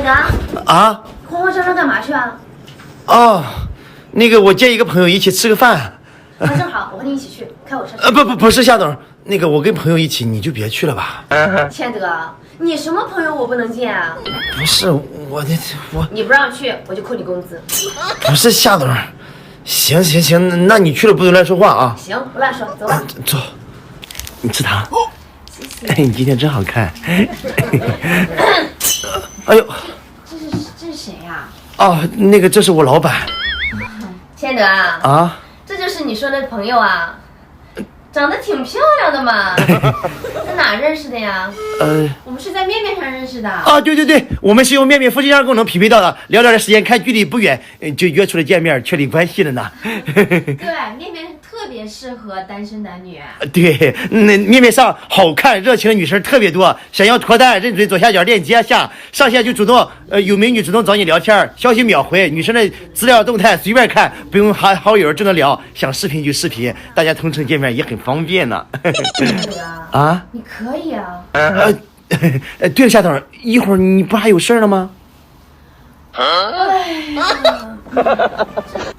谢德啊，慌慌张张干嘛去啊？哦，那个我见一个朋友一起吃个饭。正好，我和你一起去，开我车。不是夏董，那个我跟朋友一起，你就别去了吧。千德，你什么朋友我不能见啊？不是我你不让去，我就扣你工资。不是夏董，行，那你去了不能乱说话啊。行，不乱说，走吧。走，你吃糖。谢谢。你今天真好看。哎呦，这是谁呀？哦，那个这是我老板。千德啊。啊。这就是你说的朋友啊，长得挺漂亮的嘛，在哪认识的呀？我们是在面面上认识的。啊，对，我们是用面面夫妻相功能匹配到的，聊天的时间看距离不远，就约出来见面，确立关系了呢。对，面面特别适合单身男女。对，那面面上好看热情的女生特别多，想要脱单认准左下角链接下，上线就主动有美女主动找你聊天，消息秒回，女生的资料动态随便看，不用喊好友就能聊，想视频就视频，大家同城见面也很方便呢。啊，你可以啊。对了，夏董，一会儿你不还有事儿了吗？哎呀，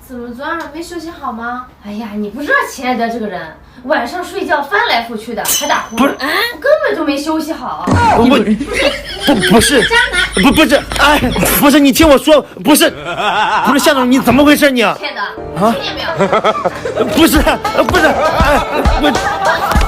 怎么昨晚上没休息好吗？哎呀，你不知道秦爱德这个人，晚上睡觉翻来覆去的，还打呼噜，不是我根本就没休息好。不是，不是，哎，不是，你听我说，不是夏董，你怎么回事你？亲爱的，听见没有？不是，哎，我。